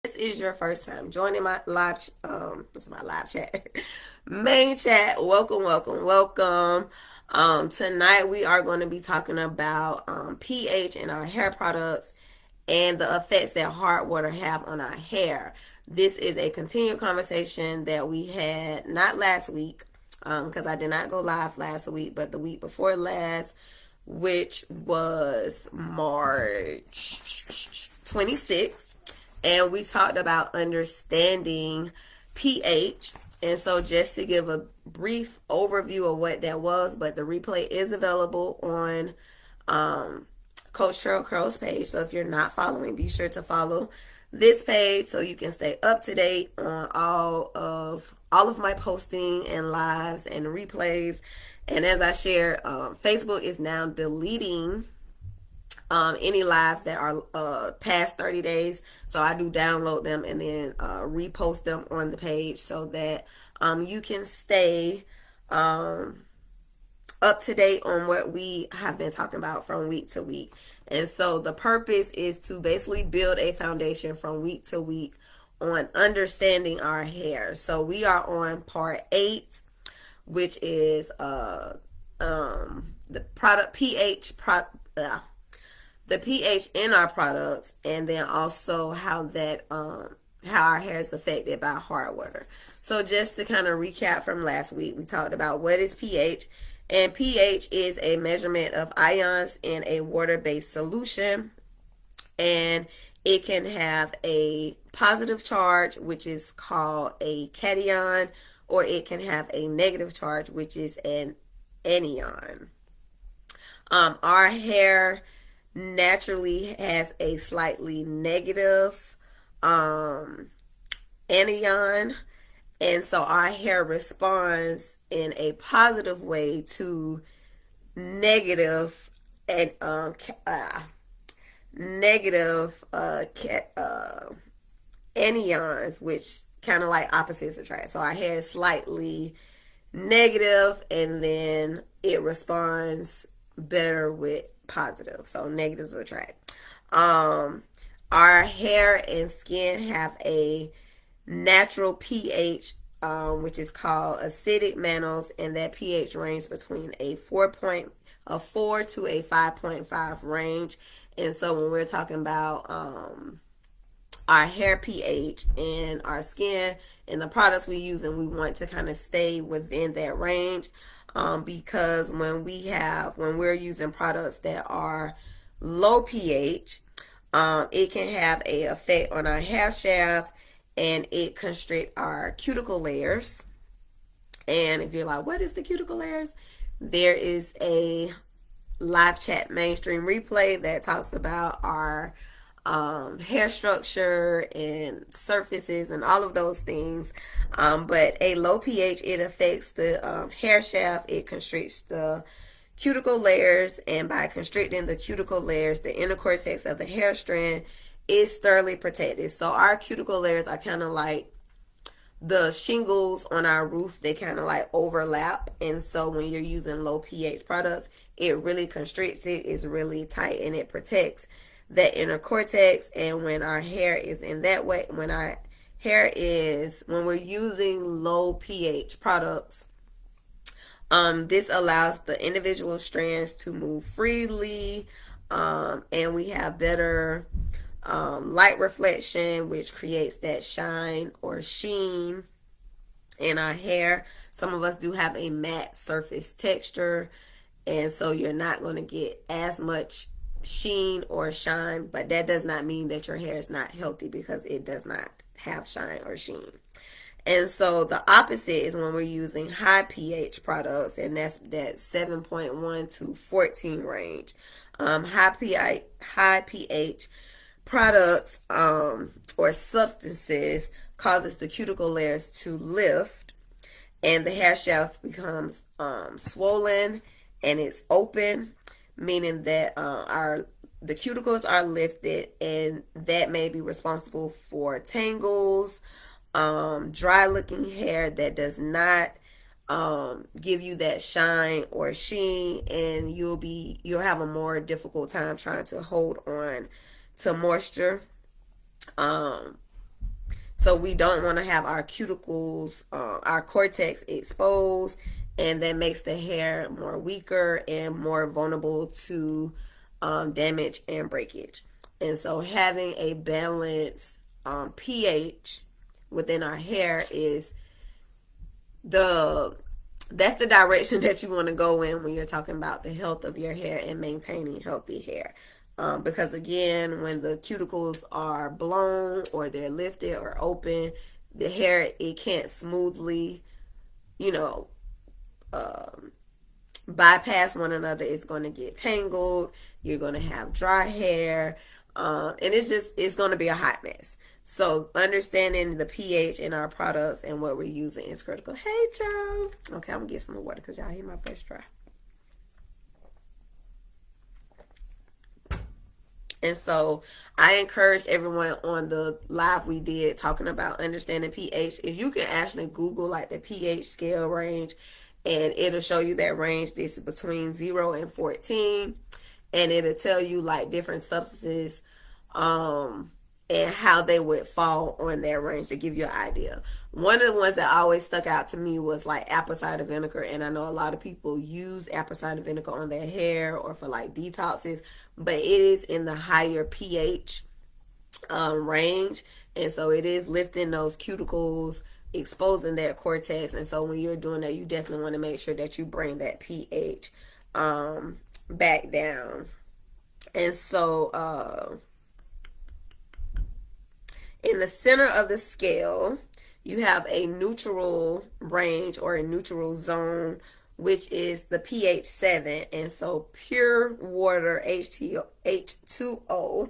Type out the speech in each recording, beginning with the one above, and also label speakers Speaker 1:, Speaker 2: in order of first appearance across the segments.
Speaker 1: this is your first time joining my this is my live chat, main chat, welcome, welcome, welcome. Tonight we are going to be talking about pH in our hair products and the effects that hard water have on our hair. This is a continued conversation that we had not last week, because I did not go live last week, but the week before last, which was March 26th, and we talked about understanding pH. And so, just to give a brief overview of what that was, but the replay is available on Coach Cheryl Curl's page. So, if you're not following, be sure to follow this page so you can stay up to date on all of my posting and lives and replays. And as I share, Facebook is now deleting any lives that are past 30 days. So I do download them and then repost them on the page so that you can stay up to date on what we have been talking about from week to week. And so the purpose is to basically build a foundation from week to week on understanding our hair. So we are on part 8, which is the product pH the pH in our products, and then also how that how our hair is affected by hard water. So just to kind of recap from last week, we talked about what is pH, and pH is a measurement of ions in a water-based solution, and it can have a positive charge, which is called a cation, or it can have a negative charge, which is an anion. Our hair naturally has a slightly negative anion, and so our hair responds in a positive way to negative and negative anions, which kind of like opposites attract. So our hair is slightly negative, and then it responds better with positive. So negatives attract. Our hair and skin have a natural pH, which is called acidic mantles, and that pH ranges between a 4 to a 5.5 range. And so when we're talking about our hair pH and our skin and the products we use, and we want to kind of stay within that range, because when we're using products that are low pH, it can have a effect on our hair shaft, and it constrict our cuticle layers. And if you're like, what is the cuticle layers? There is a live chat mainstream replay that talks about our hair structure and surfaces and all of those things. But a low pH, it affects the hair shaft. It constricts the cuticle layers, and by constricting the cuticle layers, the inner cortex of the hair strand is thoroughly protected. So our cuticle layers are kind of like the shingles on our roof. They kind of like overlap, and so when you're using low pH products, it really constricts it. It's really tight, and it protects that inner cortex. And when our hair is in that way, when we're using low pH products, this allows the individual strands to move freely, and we have better light reflection, which creates that shine or sheen in our hair. Some of us do have a matte surface texture, and so you're not going to get as much sheen or shine, but that does not mean that your hair is not healthy, because it does not have shine or sheen. And so the opposite is when we're using high pH products, and that's that 7.1 to 14 range. High pH products or substances causes the cuticle layers to lift, and the hair shaft becomes swollen and it's open, meaning that the cuticles are lifted, and that may be responsible for tangles, dry looking hair that does not give you that shine or sheen, and you'll have a more difficult time trying to hold on to moisture. So we don't want to have our cuticles, our cortex exposed, and that makes the hair more weaker and more vulnerable to damage and breakage. And so having a balanced pH within our hair is the that's the direction that you want to go in when you're talking about the health of your hair and maintaining healthy hair. Because again, when the cuticles are blown or they're lifted or open, the hair, it can't smoothly, you know, bypass one another. It's going to get tangled. You're going to have dry hair. And it's going to be a hot mess. So understanding the pH in our products and what we're using is critical. Hey, Joe. Okay, I'm going to get some more water because y'all hear my voice dry. And so I encourage everyone on the live we did talking about understanding pH. If you can actually Google like the pH scale range, and it'll show you that range. This is between 0 and 14. And it'll tell you like different substances and how they would fall on that range to give you an idea. One of the ones that always stuck out to me was like apple cider vinegar, and I know a lot of people use apple cider vinegar on their hair or for like detoxes, but it is in the higher pH range, and so it is lifting those cuticles, exposing that cortex, and so when you're doing that, you definitely want to make sure that you bring that pH back down. And so in the center of the scale, you have a neutral range or a neutral zone, which is the pH 7. And so pure water, H2O,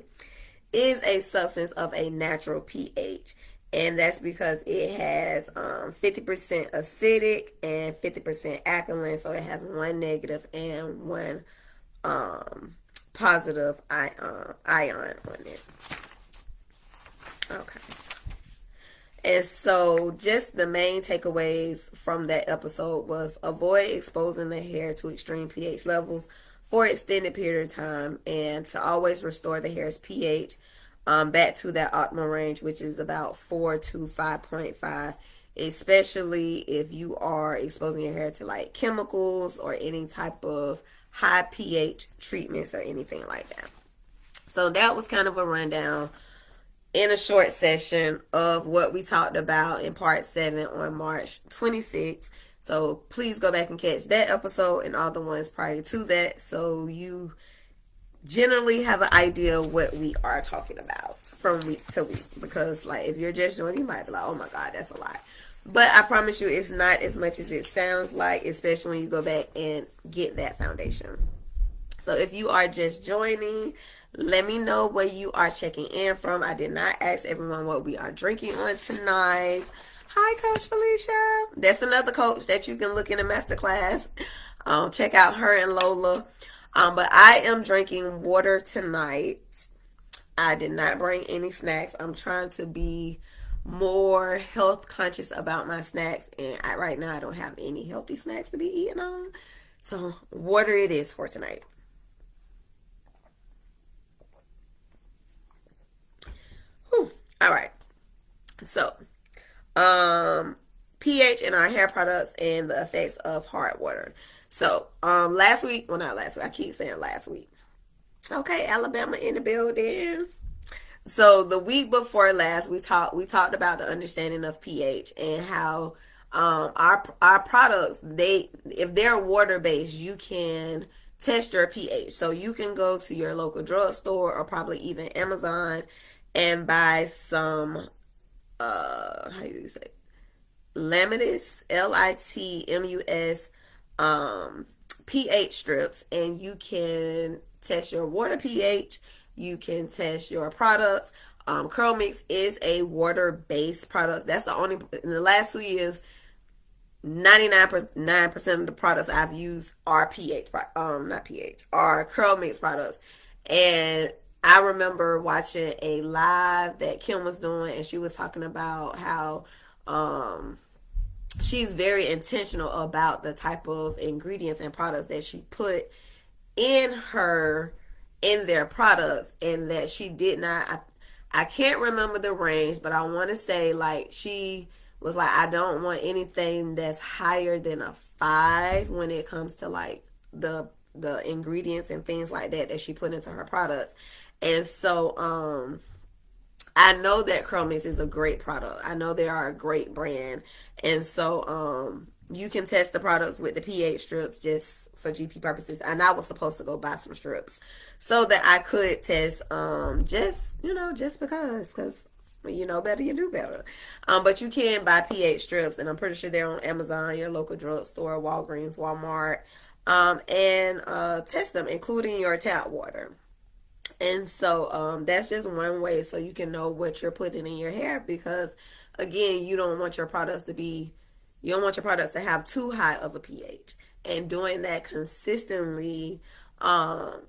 Speaker 1: is a substance of a natural pH. And that's because it has 50% acidic and 50% alkaline. So it has one negative and one positive ion on it. Okay. And so just the main takeaways from that episode was avoid exposing the hair to extreme pH levels for an extended period of time, and to always restore the hair's pH back to that optimal range, which is about 4 to 5.5, especially if you are exposing your hair to like chemicals or any type of high pH treatments or anything like that. So that was kind of a rundown in a short session of what we talked about in part 7 on March 26th. So please go back and catch that episode and all the ones prior to that, so you generally have an idea of what we are talking about from week to week. Because like if you're just joining, you might be like, oh my god, that's a lot. But I promise you it's not as much as it sounds like, especially when you go back and get that foundation. So if you are just joining, let me know where you are checking in from. I did not ask everyone what we are drinking on tonight. Hi, Coach Felicia. That's another coach that you can look in a masterclass. Check out her and Lola. But I am drinking water tonight. I did not bring any snacks. I'm trying to be more health conscious about my snacks. And right now I don't have any healthy snacks to be eating on. So water it is for tonight. Whew. All right. So, pH in our hair products and the effects of hard water. So, last week, well, not last week, I keep saying last week. Okay, Alabama in the building. So, the week before last, we talked about the understanding of pH and how our products, if they're water based, you can test your pH. So you can go to your local drugstore or probably even Amazon and buy some how do you say Limitus, LITMUS pH strips, and you can test your water pH. You can test your products. Curl Mix is a water-based product. That's the only, in the last 2 years, 99% of the products I've used are are Curl Mix products. And I remember watching a live that Kim was doing, and she was talking about how she's very intentional about the type of ingredients and products that she put in their products, and that she did not, I can't remember the range, but I want to say like she was like, I don't want anything that's higher than a 5 when it comes to like the ingredients and things like that that she put into her products. And so I know that Curl Mix is a great product. I know they are a great brand. And so you can test the products with the pH strips just for GP purposes. And I was supposed to go buy some strips so that I could test just, just because you know better, you do better. But you can buy pH strips, and I'm pretty sure they're on Amazon, your local drugstore, Walgreens, Walmart, and test them, including your tap water. And so that's just one way so you can know what you're putting in your hair, because again, you don't want your products to have too high of a pH. And doing that consistently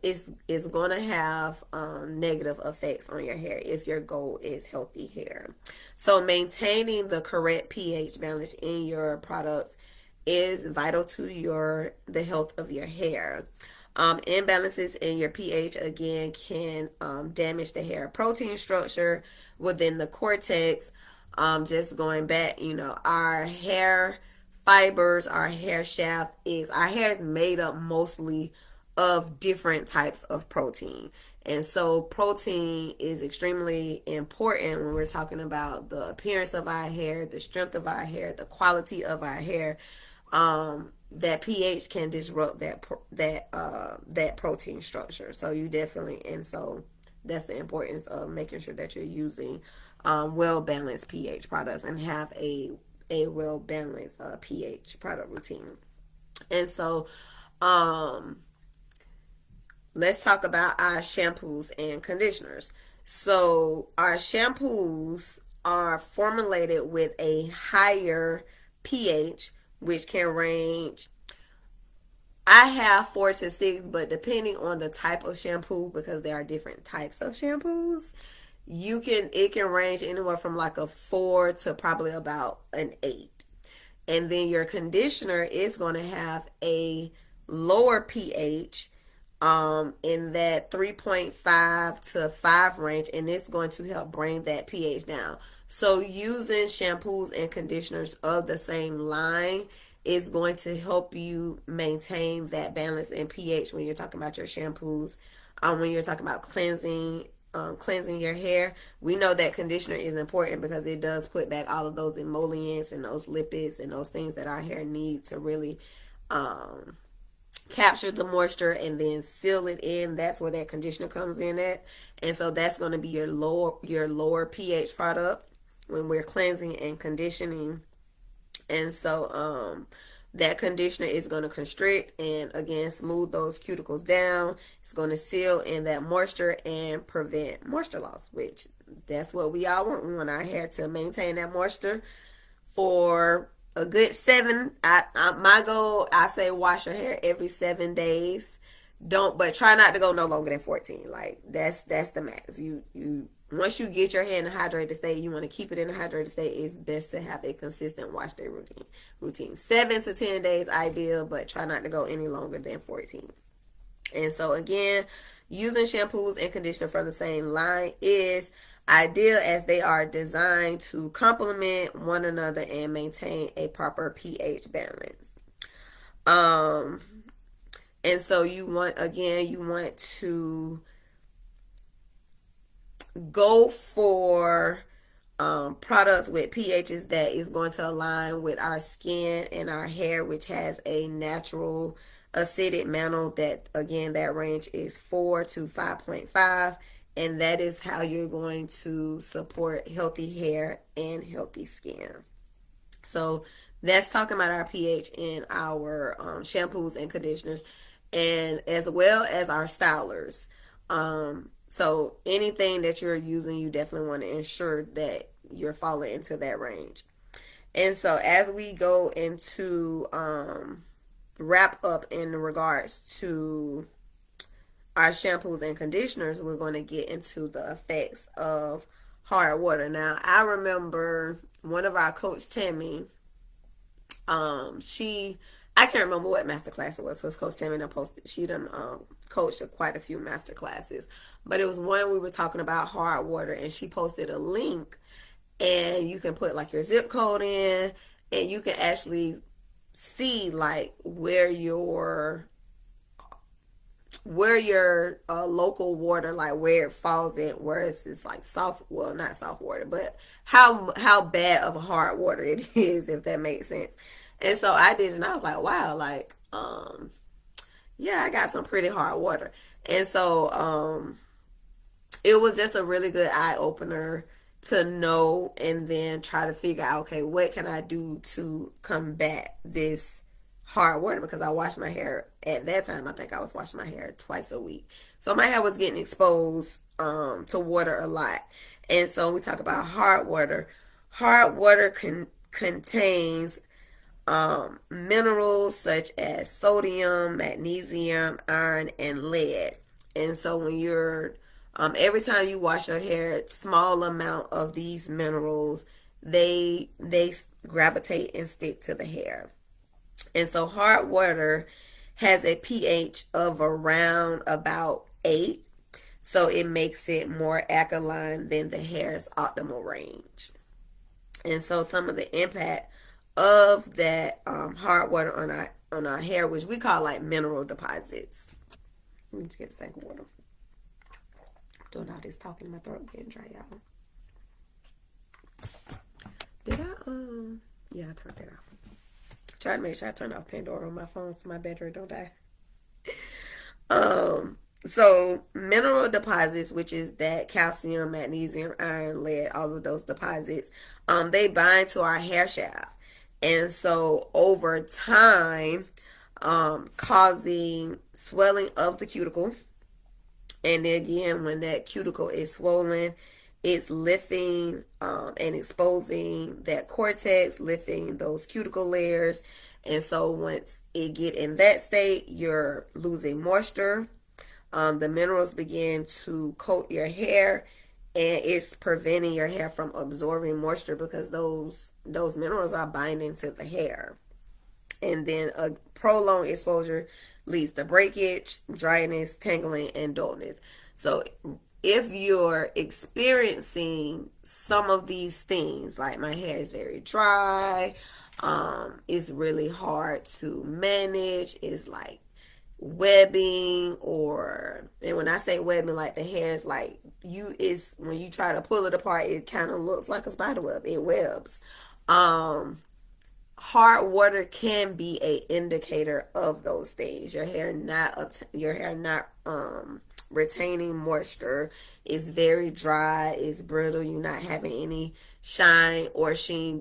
Speaker 1: is going to have negative effects on your hair if your goal is healthy hair. So maintaining the correct pH balance in your products is vital to the health of your hair. Imbalances in your pH again can damage the hair protein structure within the cortex. Just going back, our hair fibers, our hair is made up mostly of different types of protein. And so protein is extremely important when we're talking about the appearance of our hair, the strength of our hair, the quality of our hair. That pH can disrupt that protein structure. So you definitely, and so that's the importance of making sure that you're using well balanced pH products and have a well balanced pH product routine. And so let's talk about our shampoos and conditioners. So our shampoos are formulated with a higher pH, which can range. I have 4 to 6, but depending on the type of shampoo, because there are different types of shampoos, it can range anywhere from like a 4 to probably about an 8. And then your conditioner is going to have a lower pH in that 3.5 to 5 range, and it's going to help bring that pH down. So using shampoos and conditioners of the same line is going to help you maintain that balance in pH when you're talking about your shampoos. When you're talking about cleansing your hair, we know that conditioner is important because it does put back all of those emollients and those lipids and those things that our hair needs to really capture the moisture and then seal it in. That's where that conditioner comes in at. And so that's going to be your lower pH product when we're cleansing and conditioning. And so that conditioner is going to constrict and again smooth those cuticles down. It's going to seal in that moisture and prevent moisture loss, which that's what we all want. We want our hair to maintain that moisture for a good 7. My goal, I say wash your hair every 7 days. But try not to go no longer than 14. Like that's the max. You once you get your hair in a hydrated state, you want to keep it in a hydrated state. It's best to have a consistent wash day routine. 7 to 10 days ideal, but try not to go any longer than 14. And so again, using shampoos and conditioner from the same line is ideal as they are designed to complement one another and maintain a proper pH balance. And so you want to go for products with pHs that is going to align with our skin and our hair, which has a natural acidic mantle that, again, that range is 4 to 5.5. And that is how you're going to support healthy hair and healthy skin. So that's talking about our pH in our shampoos and conditioners, and as well as our stylers. So anything that you're using, you definitely want to ensure that you're falling into that range. And so as we go into wrap up in regards to our shampoos and conditioners, we're going to get into the effects of hard water. Now, I remember one of our coach, Tammy, I can't remember what masterclass it was because Coach Tammy done posted. She done coached quite a few master classes. But it was one we were talking about hard water, and she posted a link, and you can put like your zip code in, and you can actually see like where your local water, like where it falls in, where it's just like soft, well, not soft water, but how bad of a hard water it is, if that makes sense. And so I did, and I was like, wow, like yeah, I got some pretty hard water. And so it was just a really good eye opener to know, and then try to figure out, okay, what can I do to combat this hard water? Because I washed my hair at that time. I think I was washing my hair twice a week, so my hair was getting exposed to water a lot. And so we talk about hard water. Hard water contains minerals such as sodium, magnesium, iron, and lead. And so when you're every time you wash your hair, small amount of these minerals, they gravitate and stick to the hair. And so hard water has a pH of around about 8, so it makes it more alkaline than the hair's optimal range. And so some of the impact of that hard water on our hair, which we call like mineral deposits. Let me just get a second water. Doing all this talking in my throat getting dry, y'all. Did I yeah, I turned it off. Try to make sure I turn off Pandora on my phone so my battery don't die. So mineral deposits, which is that calcium, magnesium, iron, lead, all of those deposits, they bind to our hair shaft. And so over time, causing swelling of the cuticle. And then again, when that cuticle is swollen, it's lifting and exposing that cortex, lifting those cuticle layers. And so once it get in that state, you're losing moisture. The minerals begin to coat your hair, and it's preventing your hair from absorbing moisture because those minerals are binding to the hair. And then a prolonged exposure leads to breakage, dryness, tangling, and dullness. So if you're experiencing some of these things, like my hair is very dry, it's really hard to manage, it's like webbing, and when I say webbing, like the hair is like when you try to pull it apart, it kind of looks like a spider web, it webs. Hard water can be a indicator of those things. Your hair not retaining moisture, is very dry, is brittle, you're not having any shine or sheen.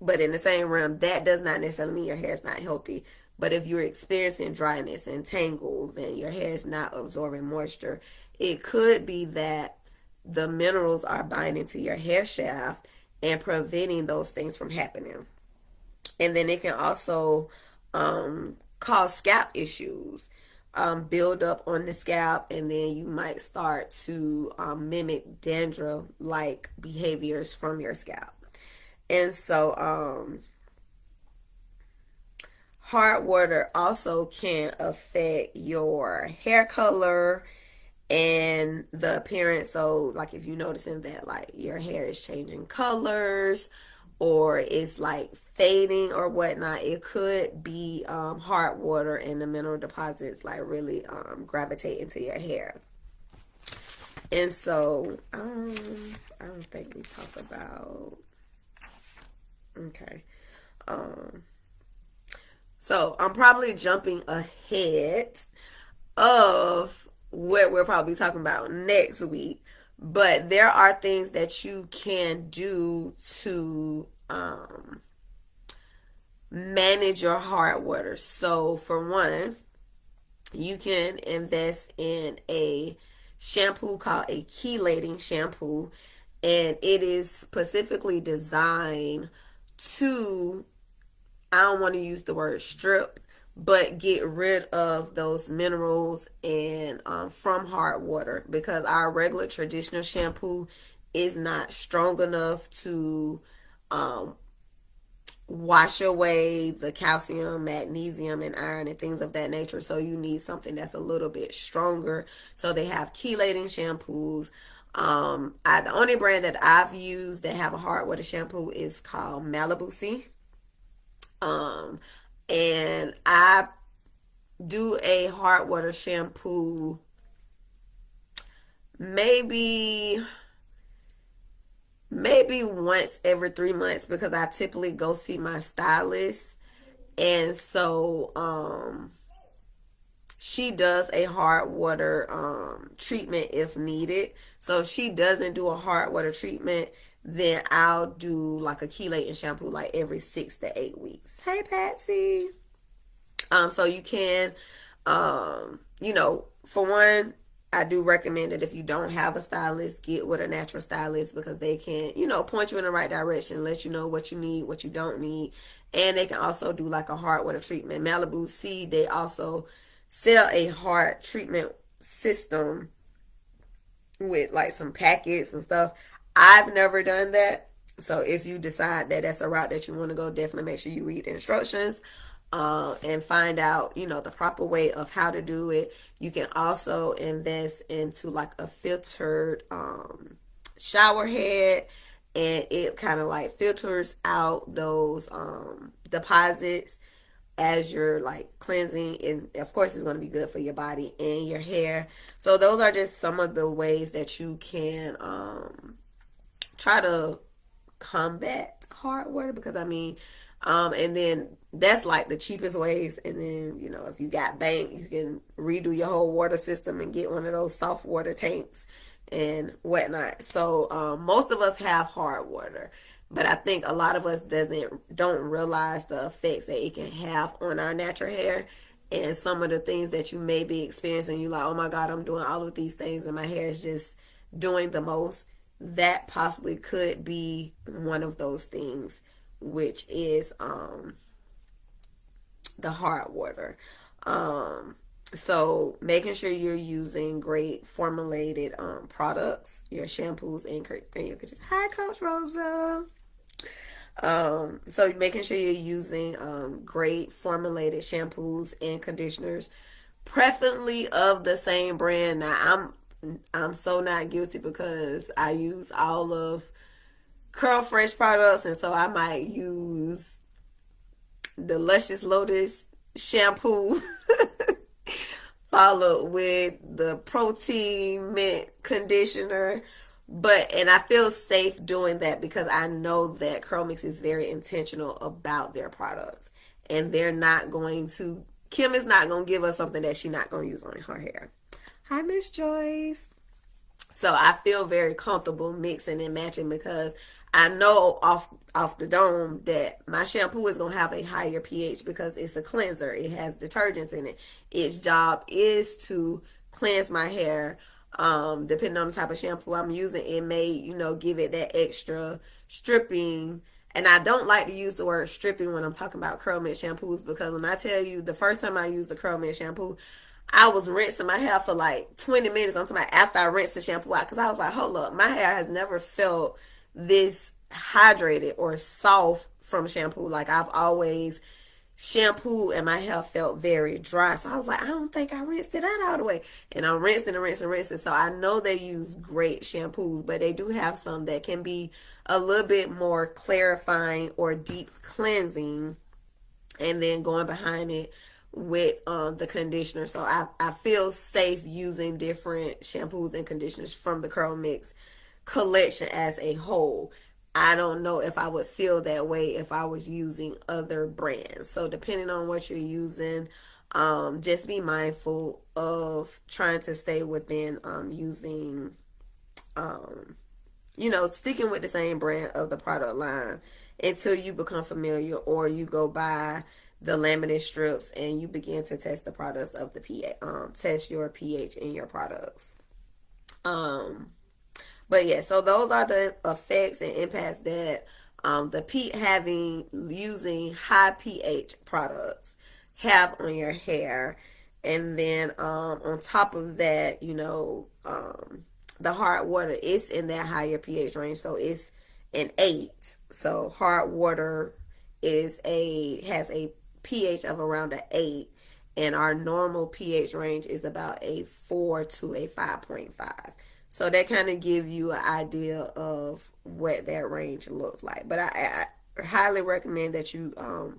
Speaker 1: But in the same realm, that does not necessarily mean your hair is not healthy. But if you're experiencing dryness and tangles and your hair is not absorbing moisture, it could be that the minerals are binding to your hair shaft and preventing those things from happening. And then it can also cause scalp issues, build up on the scalp, and then you might start to mimic dandruff-like behaviors from your scalp. And so hard water also can affect your hair color and the appearance. So like if you're noticing that like your hair is changing colors or it's like fading or whatnot, it could be hard water and the mineral deposits like really gravitate into your hair. And so I don't think we talk about, okay, so I'm probably jumping ahead of what we're probably talking about next week. But there are things that you can do to manage your hard water. So for one, you can invest in a shampoo called a chelating shampoo, and it is specifically designed to, I don't want to use the word strip, but get rid of those minerals and from hard water, because our regular traditional shampoo is not strong enough to wash away the calcium, magnesium, and iron and things of that nature. So you need something that's a little bit stronger. So they have chelating shampoos. The only brand that I've used that have a hard water shampoo is called Malibu Sea. Um, and I do a hard water shampoo maybe once every 3 months because I typically go see my stylist. And so she does a hard water treatment if needed. So if she doesn't do a hard water treatment, then I'll do like a chelating shampoo like every 6 to 8 weeks. Hey Patsy. So you can, for one, I do recommend that if you don't have a stylist, get with a natural stylist because they can, point you in the right direction, let you know what you need, what you don't need. And they can also do like a hard water treatment. Malibu Sea, they also sell a hard treatment system with like some packets and stuff. I've never done that. So if you decide that that's a route that you want to go, definitely make sure you read the instructions and find out, the proper way of how to do it. You can also invest into like a filtered shower head, and it kind of like filters out those deposits as you're like cleansing, and of course it's going to be good for your body and your hair. So those are just some of the ways that you can try to combat hard water, because and then that's like the cheapest ways. And then, if you got bank, you can redo your whole water system and get one of those soft water tanks and whatnot. So most of us have hard water, but I think a lot of us don't realize the effects that it can have on our natural hair. And some of the things that you may be experiencing, you like, oh my God, I'm doing all of these things and my hair is just doing the most. That possibly could be one of those things, which is the hard water. So making sure you're using great formulated products, your shampoos and your conditioners. Hi, Coach Rosa. So making sure you're using great formulated shampoos and conditioners, preferably of the same brand. Now I'm so not guilty because I use all of Curl Fresh products, and so I might use the Luscious Lotus shampoo followed with the Protein Mint conditioner. And I feel safe doing that because I know that Curl Mix is very intentional about their products, and Kim is not going to give us something that she's not going to use on her hair. Hi, Miss Joyce. So I feel very comfortable mixing and matching because I know off the dome that my shampoo is going to have a higher pH because it's a cleanser. It has detergents in it. Its job is to cleanse my hair. Depending on the type of shampoo I'm using, it may, give it that extra stripping. And I don't like to use the word stripping when I'm talking about Curl Mint shampoos, because when I tell you the first time I used the Curl Mint shampoo, I was rinsing my hair for like 20 minutes. I'm talking about after I rinsed the shampoo out, because I was like, hold up, my hair has never felt this hydrated or soft from shampoo. Like, I've always shampooed and my hair felt very dry. So I was like, I don't think I rinsed it out all the way. And I'm rinsing and rinsing and rinsing. So I know they use great shampoos, but they do have some that can be a little bit more clarifying or deep cleansing, and then going behind it with the conditioner. So I feel safe using different shampoos and conditioners from the Curl Mix collection as a whole. I don't know if I would feel that way if I was using other brands. So depending on what you're using, just be mindful of trying to stay within using sticking with the same brand of the product line until you become familiar, or you go buy the laminate strips and you begin to test the products of the test your pH in your products. But yeah, so those are the effects and impacts that using high pH products have on your hair. And then on top of that, the hard water is in that higher pH range, so it's an 8. So hard water has a pH of around an 8, and our normal pH range is about a 4 to a 5.5. So that kind of gives you an idea of what that range looks like. But I highly recommend that you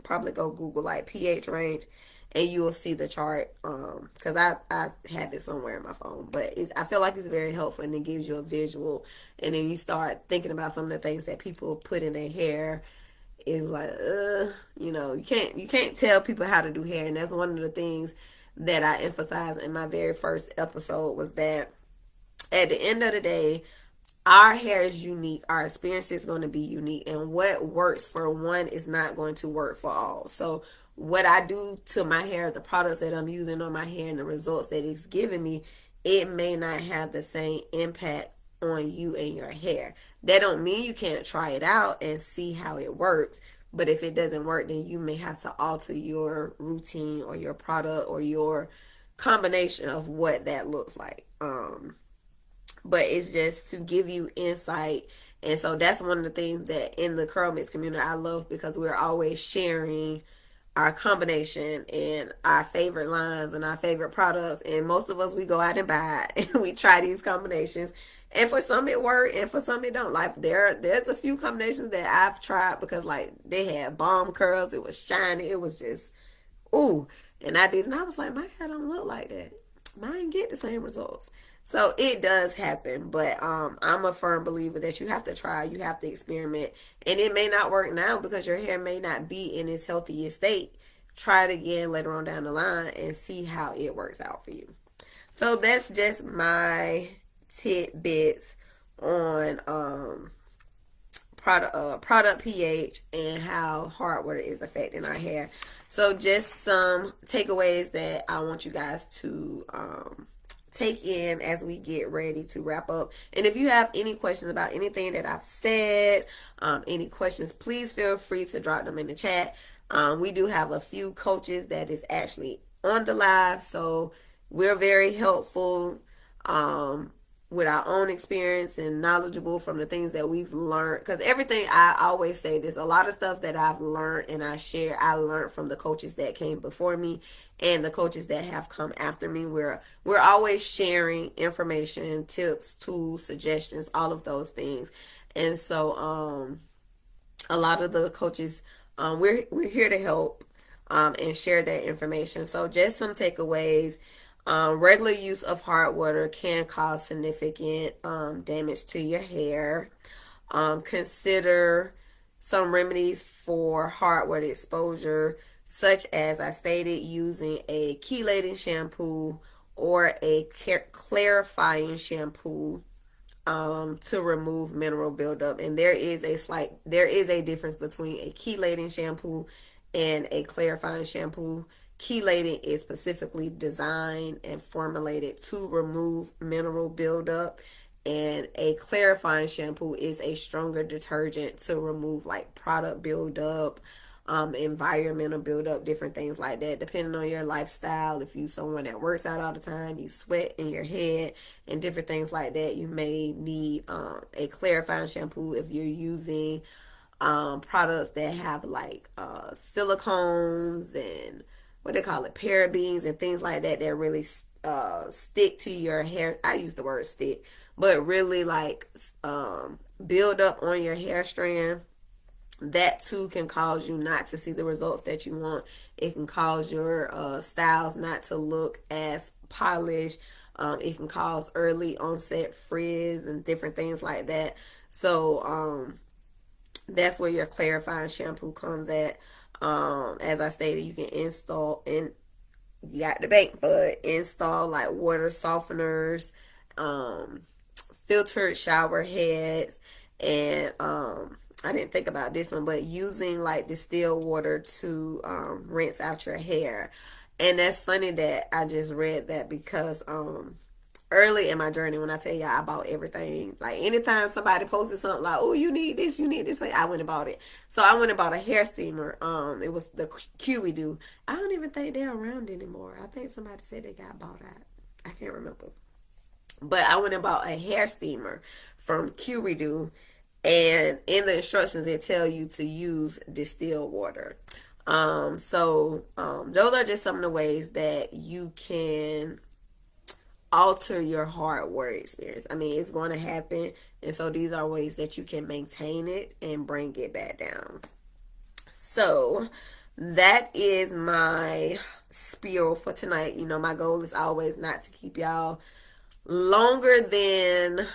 Speaker 1: probably go Google like pH range, and you will see the chart, because I have it somewhere in my phone. But I feel like it's very helpful, and it gives you a visual, and then you start thinking about some of the things that people put in their hair. It's like, you can't tell people how to do hair, and that's one of the things that I emphasized in my very first episode, was that at the end of the day, our hair is unique. Our experience is going to be unique. And what works for one is not going to work for all. So, what I do to my hair, the products that I'm using on my hair, and the results that it's giving me, it may not have the same impact on you and your hair. That don't mean you can't try it out and see how it works. But if it doesn't work, then you may have to alter your routine or your product or your combination of what that looks like. But it's just to give you insight. And so that's one of the things that in the curl mix community I love, because we're always sharing our combination and our favorite lines and our favorite products. And most of us, we go out and buy and we try these combinations. And for some it worked, and for some it don't. Like there's a few combinations that I've tried because like they had bomb curls, it was shiny, it was just ooh. And I did, and I was like, my hair don't look like that. Mine get the same results. So it does happen, but I'm a firm believer that you have to try, you have to experiment, and it may not work now because your hair may not be in its healthiest state. Try it again later on down the line and see how it works out for you. So that's just my tidbits on product pH and how hard water is affecting our hair. So just some takeaways that I want you guys to take in as we get ready to wrap up. And if you have any questions about anything that I've said, any questions, please feel free to drop them in the chat. We do have a few coaches that is actually on the live, so we're very helpful with our own experience and knowledgeable from the things that we've learned. Because everything, I always say this, a lot of stuff that I've learned and I learned from the coaches that came before me and the coaches that have come after me. We're always sharing information, tips, tools, suggestions, all of those things. And so a lot of the coaches, we're here to help and share that information. So just some takeaways. Regular use of hard water can cause significant damage to your hair. Consider some remedies for hard water exposure, such as I stated, using a chelating shampoo or a clarifying shampoo to remove mineral buildup. And there is a difference between a chelating shampoo and a clarifying shampoo. Chelating is specifically designed and formulated to remove mineral buildup, and a clarifying shampoo is a stronger detergent to remove like product buildup, environmental buildup, different things like that, depending on your lifestyle. If you're someone that works out all the time, you sweat in your head and different things like that, you may need a clarifying shampoo. If you're using products that have like silicones and what they call it, parabens and things like that, that really stick to your hair. I use the word stick, but really like build up on your hair strand. That too can cause you not to see the results that you want. It can cause your styles not to look as polished. It can cause early onset frizz and different things like that. So that's where your clarifying shampoo comes at. As I stated, you can install, and you got the bank for it, install like water softeners, filtered shower heads, and I didn't think about this one, but using like distilled water to rinse out your hair. And that's funny that I just read that, because early in my journey, when I tell y'all I bought everything, like anytime somebody posted something like, oh, you need this, I went and bought it. So I went and bought a hair steamer. It was the Q do. I don't even think they're around anymore. I think somebody said they got bought out. I can't remember. But I went and bought a hair steamer from Q do, And in the instructions, they tell you to use distilled water. Those are just some of the ways that you can alter your hard work experience. I mean, it's going to happen. And so these are ways that you can maintain it and bring it back down. So that is my spiel for tonight. You know, my goal is always not to keep y'all longer than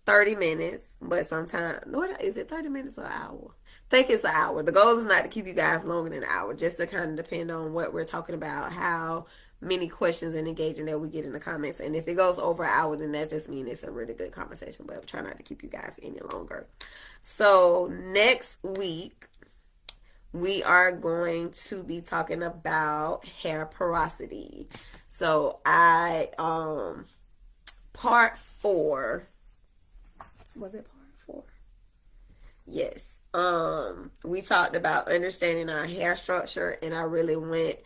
Speaker 1: 30 minutes, but sometimes, what is it, 30 minutes or an hour? I think it's an hour. The goal is not to keep you guys longer than an hour, just to kind of depend on what we're talking about, how many questions and engaging that we get in the comments. And if it goes over an hour, then that just means it's a really good conversation, but try not to keep you guys any longer. So next week, we are going to be talking about hair porosity. So part 4, was it part 4? Yes. We talked about understanding our hair structure, and I really went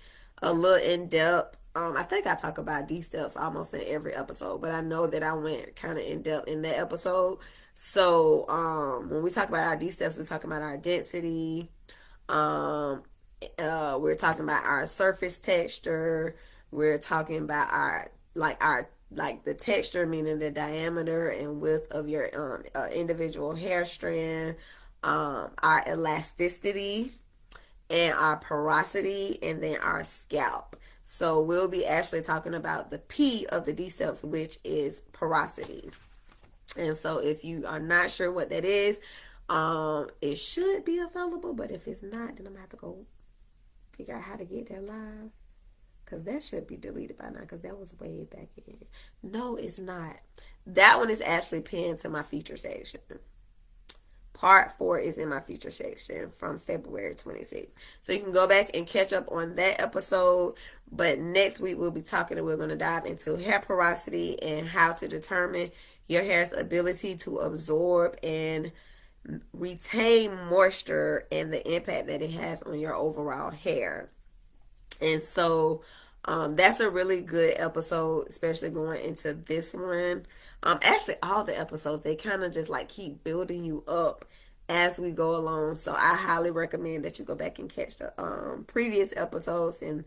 Speaker 1: a little in depth. I think I talk about these steps almost in every episode, but I know that I went kind of in depth in that episode. So when we talk about our D steps, we're talking about our density. We're talking about our surface texture. We're talking about our the texture, meaning the diameter and width of your individual hair strand, our elasticity, and our porosity, and then our scalp. So we'll be actually talking about the P of the D steps, which is porosity. And so if you are not sure what that is, it should be available, but if it's not, then I'm gonna have to go figure out how to get that live, because that should be deleted by now, because that was way back in. No, it's not. That one is actually pinned to my feature section. Part 4 is in my feature section from February 26th. So you can go back and catch up on that episode. But next week we'll be talking, and we're going to dive into hair porosity and how to determine your hair's ability to absorb and retain moisture and the impact that it has on your overall hair. And so that's a really good episode, especially going into this one. Actually, all the episodes, they kind of just like keep building you up as we go along. So I highly recommend that you go back and catch the previous episodes and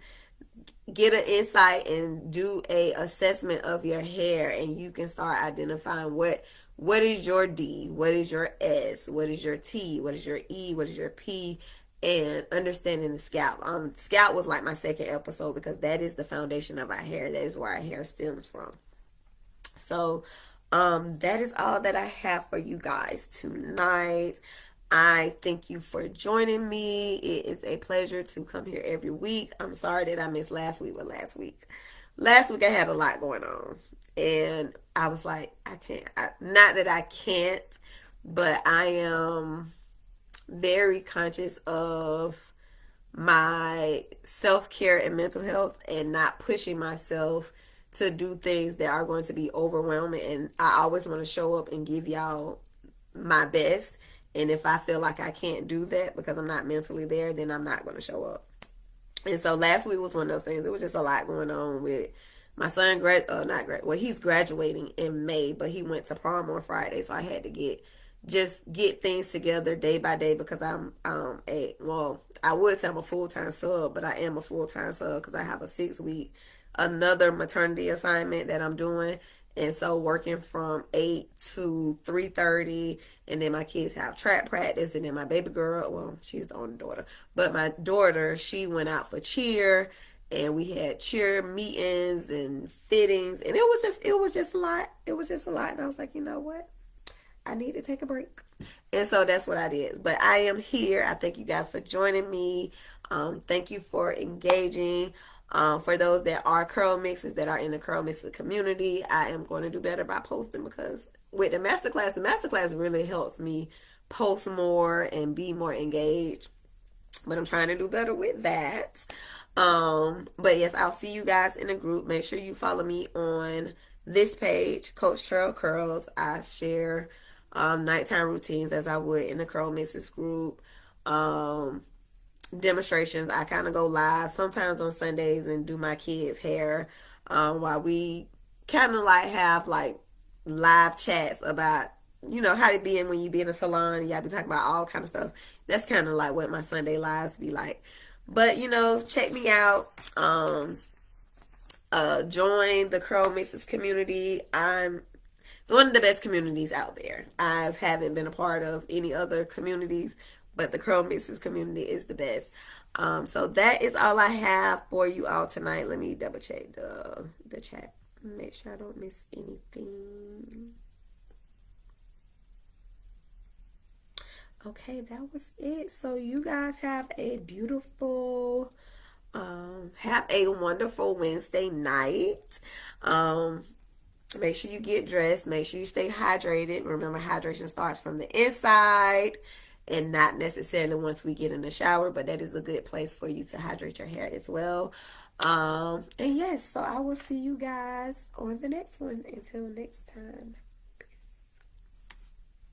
Speaker 1: get an insight and do a assessment of your hair, and you can start identifying what is your D, what is your S, what is your T, what is your E, what is your P, and understanding the scalp. Scalp was like my second episode, because that is the foundation of our hair. That is where our hair stems from. So that is all that I have for you guys tonight. I thank you for joining me. It is a pleasure to come here every week. I'm sorry that I missed last week, but last week I had a lot going on, and I was like, not that I can't, but I am very conscious of my self-care and mental health, and not pushing myself to do things that are going to be overwhelming. And I always want to show up and give y'all my best. And if I feel like I can't do that because I'm not mentally there, then I'm not going to show up. And so last week was one of those things. It was just a lot going on with my son. He's graduating in May, but he went to prom on Friday, so I had to get things together day by day, because I would say I'm a full-time sub, but I am a full-time sub because I have a 6-week another maternity assignment that I'm doing. And so working from 8 to 3:30, and then my kids have track practice, and then my baby girl, well, she's the only daughter, but my daughter, she went out for cheer, and we had cheer meetings and fittings, and it was just a lot. It was just a lot, and I was like, you know what? I need to take a break. And so that's what I did. But I am here. I thank you guys for joining me. Thank you for engaging. For those that are curl mixes, that are in the curl mixer community, I am going to do better by posting, because with the masterclass really helps me post more and be more engaged. But I'm trying to do better with that. But yes, I'll see you guys in the group. Make sure you follow me on this page, Coach Trail Curls. I share nighttime routines as I would in the curl mixes group. Demonstrations. I kind of go live sometimes on Sundays and do my kids' hair, while we kind of like have like live chats about you know how to be in when you be in a salon and y'all be talking about all kind of stuff. That's kind of like what my Sunday lives be like. But you know, check me out. Join the Curl Mixes community. It's one of the best communities out there. I haven't been a part of any other communities, but the Curl Mixes community is the best. So that is all I have for you all tonight. Let me double check the chat. Make sure I don't miss anything. Okay, that was it. So you guys have a beautiful, have a wonderful Wednesday night. Make sure you get dressed. Make sure you stay hydrated. Remember, hydration starts from the inside and not necessarily once we get in the shower, but that is a good place for you to hydrate your hair as well. And yes, so I will see you guys on the next one. Until next time.